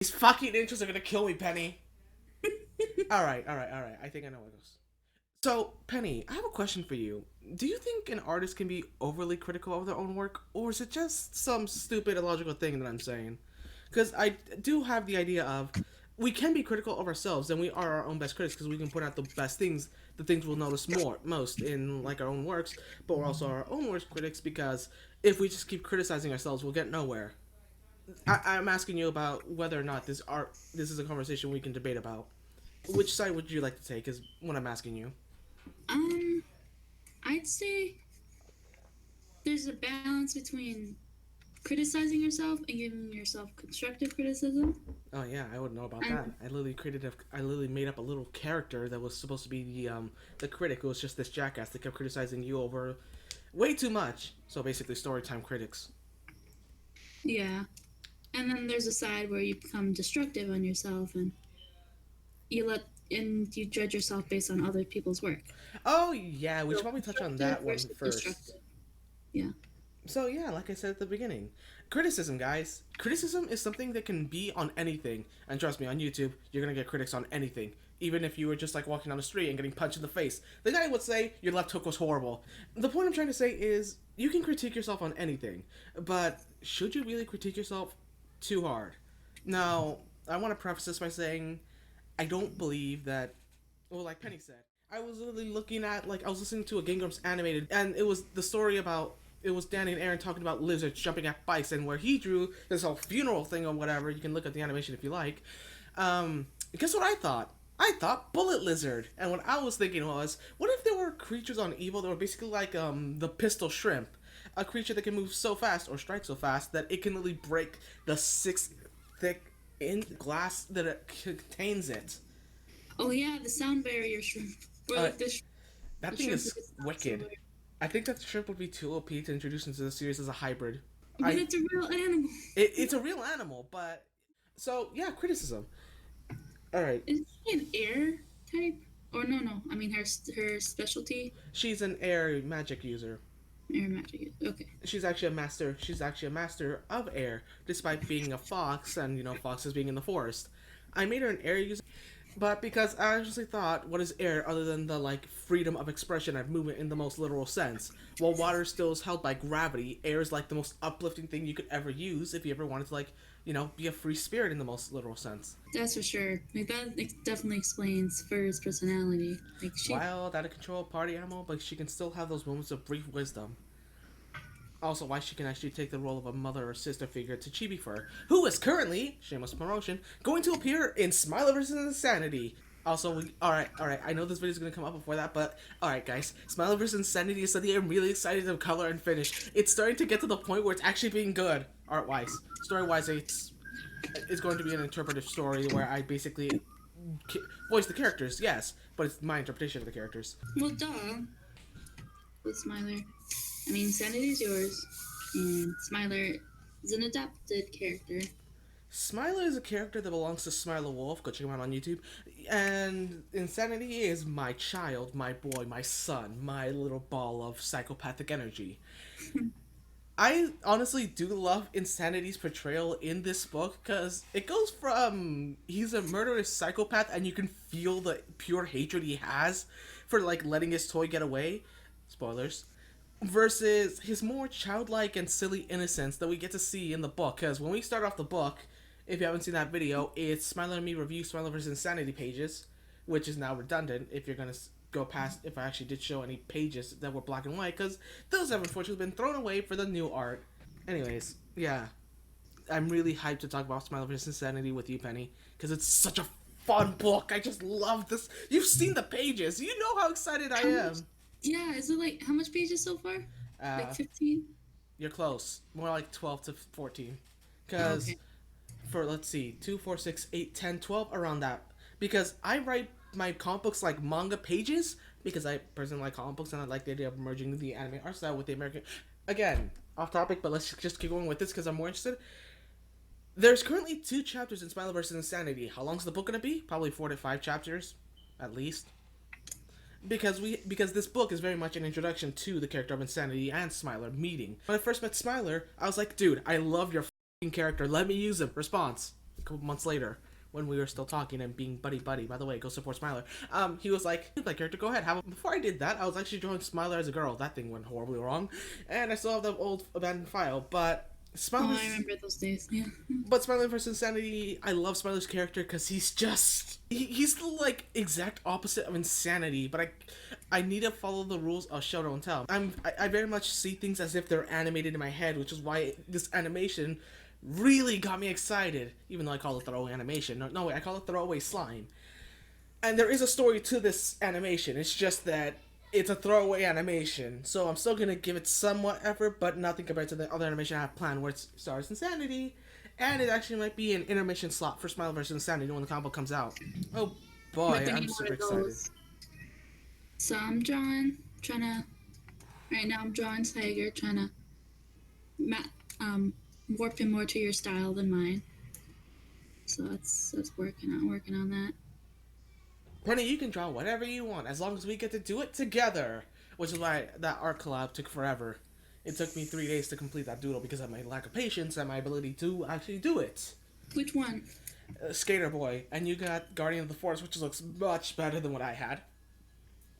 These fucking intros are gonna kill me, Penny. Alright. I think I know what it is. So, Penny, I have a question for you. Do you think an artist can be overly critical of their own work, or is it just some stupid illogical thing that I'm saying? Because I do have the idea of we can be critical of ourselves, and we are our own best critics because we can put out the best things, the things we'll notice most in like our own works. But we're also our own worst critics because if we just keep criticizing ourselves, we'll get nowhere. I'm asking you about whether or not this is a conversation we can debate about. Which side would you like to take? Is what I'm asking you. Um, I'd say there's a balance between criticizing yourself and giving yourself constructive criticism. Oh yeah, I would know about And that. I literally made up a little character that was supposed to be the critic. It was just this jackass that kept criticizing you over way too much. So basically, storytime critics. yeah, and then there's a side where you become destructive on yourself and you let and you judge yourself based on other people's work. Oh yeah, we should So probably touch on constructive that one versus first. destructive. Yeah. So yeah, like I said at the beginning, criticism, guys. Criticism is something that can be on anything, and trust me, on YouTube, you're gonna get critics on anything. Even if you were just like walking down the street and getting punched in the face, the guy would say your left hook was horrible. The point I'm trying to say is you can critique yourself on anything, but should you really critique yourself too hard? Now, I want to preface this by saying I don't believe that. Well, like Penny said, I was literally looking at like I was listening to a Game Grumps animated, and it was the story about it was Danny and Aaron talking about lizards jumping at bikes, and where he drew this whole funeral thing or whatever. You can look at the animation if you like. Guess what I thought? I thought bullet lizard, and what I was thinking was, what if there were creatures on Evil that were basically like the pistol shrimp, a creature that can move so fast or strike so fast that it can literally break the 6 thick in glass that it contains it. Oh yeah, the sound barrier shrimp. Or Uh, like that the thing shrimp is that gets stuck wicked. somewhere. I think that shrimp would be too OP to introduce into the series as a hybrid. But I it's a real animal. it's a real animal, but so yeah, criticism. All right, Is she an air type? Or no. I mean her specialty she's an air magic user. air magic. Okay. She's actually a master. She's actually a master of air, despite being a fox, and foxes being in the forest. I made her an air user, but because I actually thought, what is air other than the like freedom of expression and movement in the most literal sense? While water still is held by gravity, air is like the most uplifting thing you could ever use if you ever wanted to like be a free spirit in the most literal sense. That's for sure. Like that definitely explains Fur's personality. Like she Wild, out of control party animal, but she can still have those moments of brief wisdom. Also, why she can actually take the role of a mother or sister figure to Chibi Fur, who is currently, shameless promotion, going to appear in Smiler vs. Insanity. Also, alright, I know this video is gonna come up before that, but alright, guys. Smiler vs. Insanity is something I'm really excited to color and finish. It's starting to get to the point where it's actually being good, art wise. Story wise, it's going to be an interpretive story where I basically voice the characters, yes, but it's my interpretation of the characters. well duh with Smiler. I mean Sanity's yours. And Smiler is an adapted character. Smiler is a character that belongs to Smiler Wolf. Go check him out on YouTube. And Insanity is my child, my boy, my son, my little ball of psychopathic energy. I honestly do love Insanity's portrayal in this book because it goes from he's a murderous psychopath and you can feel the pure hatred he has for like letting his toy get away. Spoilers. Versus his more childlike and silly innocence that we get to see in the book. Because when we start off the book, if you haven't seen that video, it's Smiler and Me review Smiler vs. Insanity pages, which is now redundant if you're gonna go past if I actually did show any pages that were black and white, because those have unfortunately been thrown away for the new art. Anyways, yeah, I'm really hyped to talk about Smiler vs. Insanity with you, Penny, because it's such a fun book. I just love this. You've seen the pages. You know how excited I How much am. yeah, is it like how much pages so far? Like Uh, 15? you're close. More like 12 to 14. Oh, Because okay. for, let's see, 2, 4, 6, 8, 10, 12, around that. Because I write my comic books like manga pages, because I personally like comic books and I like the idea of merging the anime art style with the American. Again, off topic, but let's just keep going with this because I'm more interested. There's currently 2 chapters in Smile vs. Insanity. How long's the book gonna be? Probably 4 to 5 chapters, at least. Because this book is very much an introduction to the character of Insanity and Smiler meeting. When I first met Smiler, I was like, dude, I love your character. Let me use him. Response. a couple months later when we were still talking and being buddy buddy. By the way, go support Smiler. He was like, "That character, go ahead." Before I did that, I was actually drawing Smiler as a girl. That thing went horribly wrong, and I still have the old abandoned file. But Oh, I Smiler's remember those days. Yeah. but Smiler vs. Insanity, I love Smiler's character because he's the like exact opposite of insanity. But I need to follow the rules of show don't tell. I very much see things as if they're animated in my head, which is why this animation really got me excited. Even though I call it throwaway animation, no way, I call it throwaway slime. And there is a story to this animation. It's just that it's a throwaway animation, so I'm still gonna give it somewhat effort, but nothing compared to the other animation I have planned, where it stars Insanity, and it actually might be an intermission slot for Smile vs. Insanity when the combo comes out. Oh But boy, then I'm you know super it excited. goes. So I'm trying to. Right now, I'm drawing Tiger, trying to um, warp him more to your style than mine. So that's working on that. Brenny, you can draw whatever you want as long as we get to do it together. Which is why that art collab took forever. It took me 3 days to complete that doodle because of my lack of patience and my ability to actually do it. Which one? Skater Boy, and you got Guardian of the Forest, which looks much better than what I had.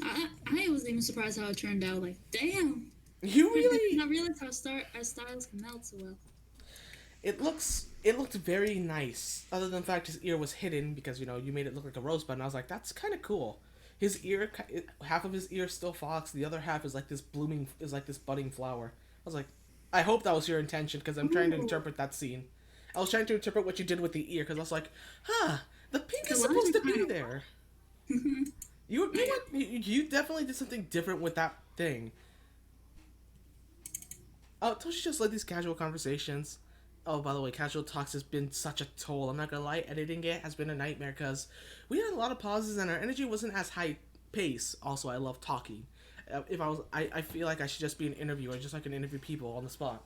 I was even surprised how it turned out. Like, damn. You I did really not realize how our styles can meld so well. it looked very nice. Other than the fact his ear was hidden because you made it look like a rosebud, and I was like, that's kind of cool. His ear, half of his ear is still fox, the other half is like this budding flower. I was like, I hope that was your intention because I'm trying to Ooh. interpret that scene. I was trying to interpret what you did with the ear because I was like, huh, the pink The is lines supposed are to be kind there. of. You definitely did something different with that thing. Oh, don't you just like these casual conversations? Oh, by the way, casual talks has been such a toll. I'm not gonna lie, editing it has been a nightmare because we had a lot of pauses and our energy wasn't as high pace. Also, I love talking. If I feel like I should just be an interviewer, just like an interview people on the spot,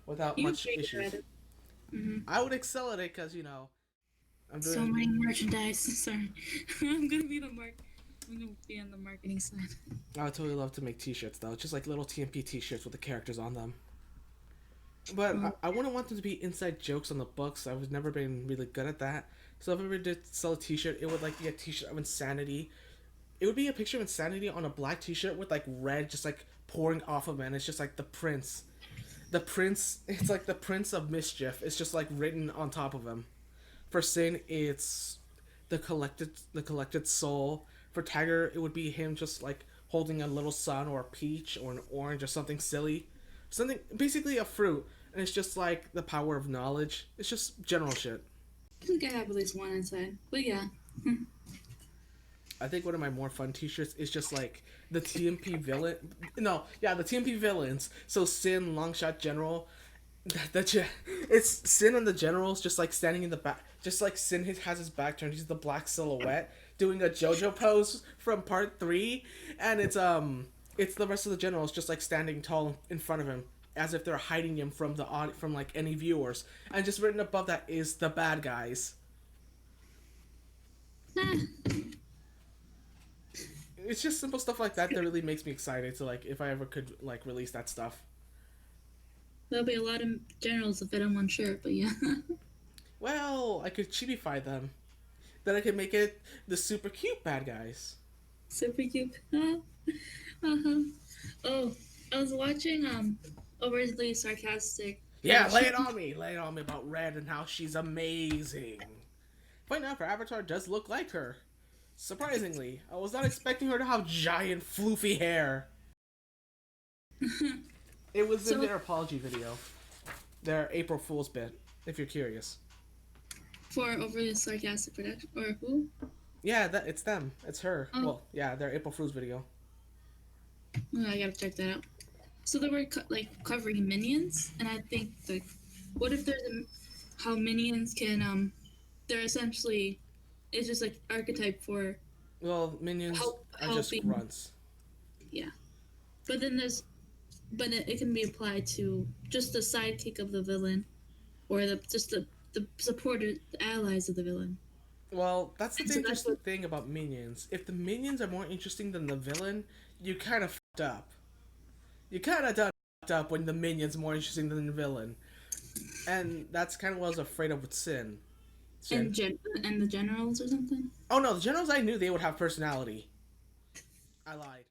without You're much pretty good at issues. it. Mm-hmm. I would excel at it because I'm So doing. many merchandise. Sorry, I'm gonna be the mark. I'm gonna be on the marketing side. I would totally love to make T-shirts though, just like little TMP T-shirts with the characters on them. But Well, I wouldn't want them to be inside jokes on the books. I've never been really good at that. So if I ever did sell a T-shirt, it would like be a T-shirt of insanity. It would be a picture of insanity on a black T-shirt with like red just like pouring off of it. And it's just like the prince. The prince. It's like the prince of mischief. It's just like written on top of him. For Sin, it's the collected soul. For Tiger, it would be him just like holding a little sun or a peach or an orange or something silly, something basically a fruit, and it's just like the power of knowledge. It's just general shit. I think I have at least one inside. But yeah. I think one of my more fun T-shirts is just like the TMP villain. No, yeah, the TMP villains. So Sin, Longshot General. It's Sin and the generals just like standing in the back, just like Sin has his back turned. He's the black silhouette doing a JoJo pose from part 3, and it's the rest of the generals just like standing tall in front of him as if they're hiding him from from like any viewers. And just written above that is the bad guys. Ah, It's just simple stuff like that that really makes me excited to like if I ever could like release that stuff. there'll be a lot of generals to fit on one shirt, but yeah. Well, I could chibify them. Then I could make it the super cute bad guys. Super cute. Uh-huh. Oh, I was watching overly sarcastic Yeah, lay it on me. Lay it on me about Red and how she's amazing. Point out, her avatar does look like her. Surprisingly, I was not expecting her to have giant floofy hair. It was in So their apology video, their April Fool's bit, if you're curious. for overly sarcastic production or who? Yeah, it's them. It's her. Oh, Well, yeah, their April Fool's video. I gotta check that out. So they were like covering minions, and I think like, what if there's how minions can they're essentially it's just like archetype for Well, minions are just helping, grunts. yeah. But then there's but it can be applied to just the sidekick of the villain or the supporter the allies of the villain. Well, that's And the so that's interesting what thing about minions. If the minions are more interesting than the villain, you kind of fucked up. You kind of done fucked up when the minion's more interesting than the villain. And that's kind of what I was afraid of with Sin. Sin. And the generals or something. Oh no, the generals I knew they would have personality. I lied.